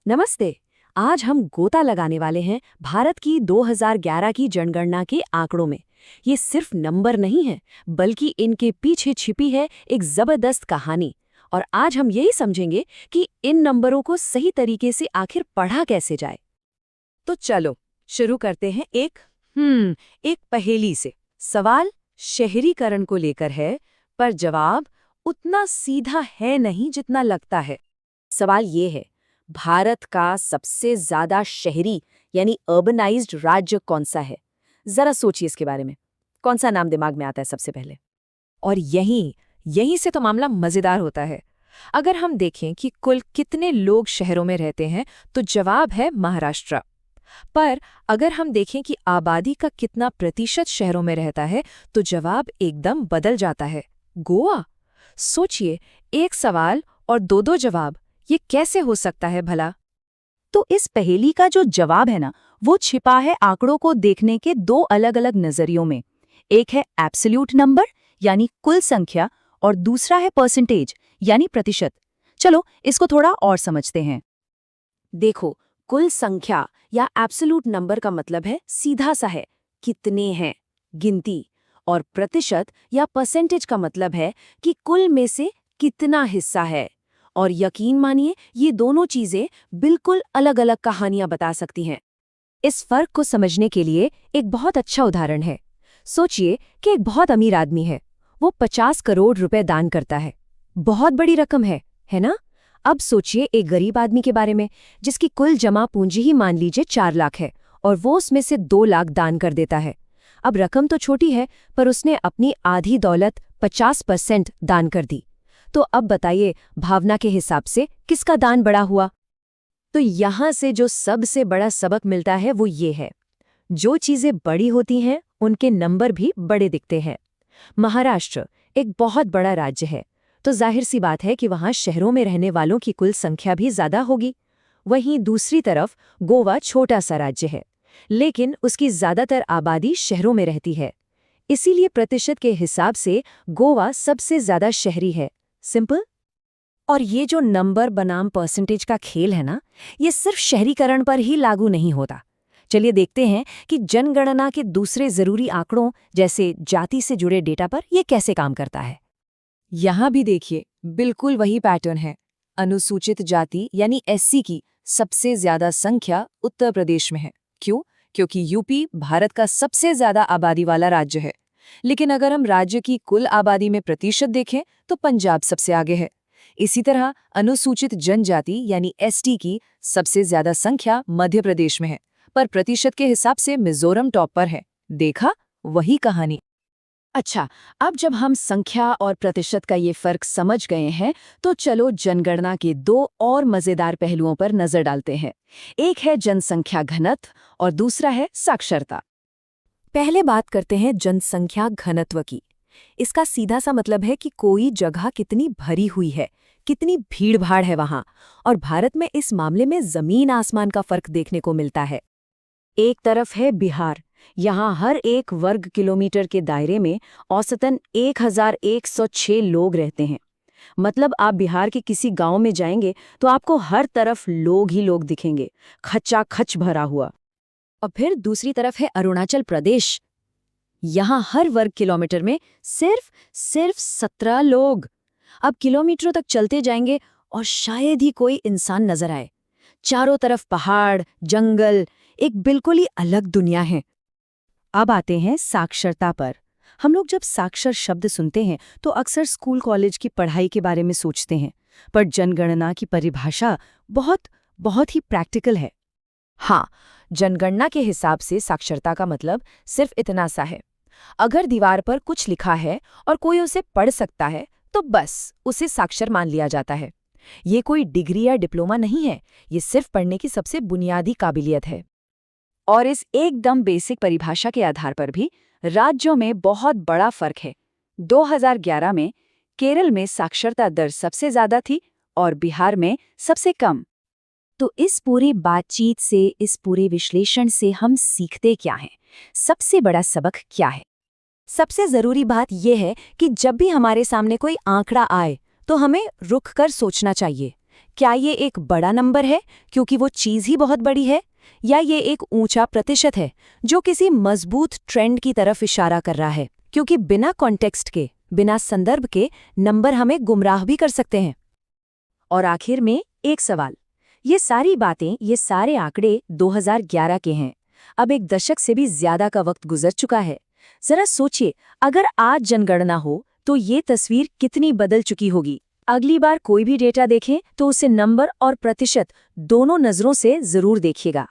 नमस्ते। आज हम गोता लगाने वाले हैं भारत की 2011 की जनगणना के आंकड़ों में। ये सिर्फ नंबर नहीं है, बल्कि इनके पीछे छिपी है एक जबरदस्त कहानी। और आज हम यही समझेंगे कि इन नंबरों को सही तरीके से आखिर पढ़ा कैसे जाए। तो चलो शुरू करते हैं एक पहेली से। सवाल शहरीकरण को लेकर है, पर जवाब उतना सीधा है नहीं जितना लगता है। सवाल ये है, भारत का सबसे ज्यादा शहरी यानी अर्बनाइज्ड राज्य कौन सा है? जरा सोचिए इसके बारे में। कौन सा नाम दिमाग में आता है सबसे पहले? और यहीं से तो मामला मजेदार होता है। अगर हम देखें कि कुल कितने लोग शहरों में रहते हैं तो जवाब है महाराष्ट्र। पर अगर हम देखें कि आबादी का कितना प्रतिशत शहरों में रहता है तो जवाब एकदम बदल जाता है, गोवा। सोचिए, एक सवाल और दो जवाब, ये कैसे हो सकता है भला? तो इस पहेली का जो जवाब है ना, वो छिपा है आंकड़ों को देखने के दो अलग अलग नजरियों में। एक है एब्सोल्यूट नंबर यानी कुल संख्या, और दूसरा है परसेंटेज यानी प्रतिशत। चलो इसको थोड़ा और समझते हैं। देखो, कुल संख्या या एब्सोल्यूट नंबर का मतलब है सीधा सा है, कितने हैं, गिनती। और प्रतिशत या परसेंटेज का मतलब है कि कुल में से कितना हिस्सा है। और यकीन मानिए, ये दोनों चीजें बिल्कुल अलग अलग कहानियां बता सकती हैं। इस फर्क को समझने के लिए एक बहुत अच्छा उदाहरण है। सोचिए कि एक बहुत अमीर आदमी है, वो 50 करोड़ रुपए दान करता है। बहुत बड़ी रकम है ना? अब सोचिए एक गरीब आदमी के बारे में, जिसकी कुल जमा पूंजी ही मान लीजिए 4 लाख है, और वो उसमें से 2 लाख दान कर देता है। अब रकम तो छोटी है, पर उसने अपनी आधी दौलत 50% दान कर दी। तो अब बताइए, भावना के हिसाब से किसका दान बड़ा हुआ? तो यहां से जो सबसे बड़ा सबक मिलता है वो ये है, जो चीजें बड़ी होती हैं उनके नंबर भी बड़े दिखते हैं। महाराष्ट्र एक बहुत बड़ा राज्य है, तो जाहिर सी बात है कि वहां शहरों में रहने वालों की कुल संख्या भी ज्यादा होगी। वहीं दूसरी तरफ गोवा छोटा सा राज्य है, लेकिन उसकी ज्यादातर आबादी शहरों में रहती है। इसीलिए प्रतिशत के हिसाब से गोवा सबसे ज्यादा शहरी है। सिंपल। और ये जो नंबर बनाम परसेंटेज का खेल है ना, ये सिर्फ शहरीकरण पर ही लागू नहीं होता। चलिए देखते हैं कि जनगणना के दूसरे जरूरी आंकड़ों जैसे जाति से जुड़े डेटा पर ये कैसे काम करता है। यहाँ भी देखिए, बिल्कुल वही पैटर्न है। अनुसूचित जाति यानी एससी की सबसे ज्यादा संख्या उत्तर प्रदेश में है। क्यों? क्योंकि यूपी भारत का सबसे ज्यादा आबादी वाला राज्य है। लेकिन अगर हम राज्य की कुल आबादी में प्रतिशत देखें तो पंजाब सबसे आगे है। इसी तरह अनुसूचित जनजाति यानी एसटी की सबसे ज्यादा संख्या मध्य प्रदेश में है, पर प्रतिशत के हिसाब से मिजोरम टॉप पर है। देखा, वही कहानी। अच्छा, अब जब हम संख्या और प्रतिशत का ये फर्क समझ गए हैं, तो चलो जनगणना के दो और मजेदार पहलुओं पर नजर डालते हैं। एक है जनसंख्या घनत्व और दूसरा है साक्षरता। पहले बात करते हैं जनसंख्या घनत्व की। इसका सीधा सा मतलब है कि कोई जगह कितनी भरी हुई है, कितनी भीड़-भाड़ है वहां। और भारत में इस मामले में जमीन आसमान का फर्क देखने को मिलता है। एक तरफ है बिहार, यहाँ हर 1 वर्ग किलोमीटर के दायरे में औसतन 1106 लोग रहते हैं। मतलब आप बिहार के किसी गांव में जाएंगे तो आपको हर तरफ लोग ही लोग दिखेंगे, खच्चा-खच भरा हुआ। और फिर दूसरी तरफ है अरुणाचल प्रदेश। यहाँ हर वर्ग किलोमीटर में सिर्फ 17 लोग। अब किलोमीटरों तक चलते जाएंगे और शायद ही कोई इंसान नजर आए। चारों तरफ पहाड़, जंगल, एक बिल्कुल ही अलग दुनिया है। अब आते हैं साक्षरता पर। हम लोग जब साक्षर शब्द सुनते हैं तो अक्सर स्कूल कॉलेज की पढ़ाई के बारे में सोचते हैं, पर जनगणना की परिभाषा बहुत ही प्रैक्टिकल है। हाँ, जनगणना के हिसाब से साक्षरता का मतलब सिर्फ इतना सा है, अगर दीवार पर कुछ लिखा है और कोई उसे पढ़ सकता है तो बस उसे साक्षर मान लिया जाता है। ये कोई डिग्री या डिप्लोमा नहीं है, ये सिर्फ पढ़ने की सबसे बुनियादी काबिलियत है। और इस एकदम बेसिक परिभाषा के आधार पर भी राज्यों में बहुत बड़ा फर्क है। 2011 में केरल में साक्षरता दर सबसे ज्यादा थी और बिहार में सबसे कम। तो इस पूरी बातचीत से, इस पूरे विश्लेषण से हम सीखते क्या हैं? सबसे बड़ा सबक क्या है? सबसे जरूरी बात यह है कि जब भी हमारे सामने कोई आंकड़ा आए तो हमें रुक कर सोचना चाहिए क्या ये एक बड़ा नंबर है क्योंकि वो चीज़ ही बहुत बड़ी है, या ये एक ऊंचा प्रतिशत है जो किसी मजबूत ट्रेंड की तरफ इशारा कर रहा है? क्योंकि बिना कॉन्टेक्स्ट के, बिना संदर्भ के नंबर हमें गुमराह भी कर सकते हैं। और आखिर में एक सवाल, ये सारी बातें, ये सारे आंकड़े 2011 के हैं। अब एक दशक से भी ज्यादा का वक्त गुजर चुका है। जरा सोचिए, अगर आज जनगणना हो तो ये तस्वीर कितनी बदल चुकी होगी। अगली बार कोई भी डेटा देखें तो उसे नंबर और प्रतिशत दोनों नजरों से जरूर देखिएगा।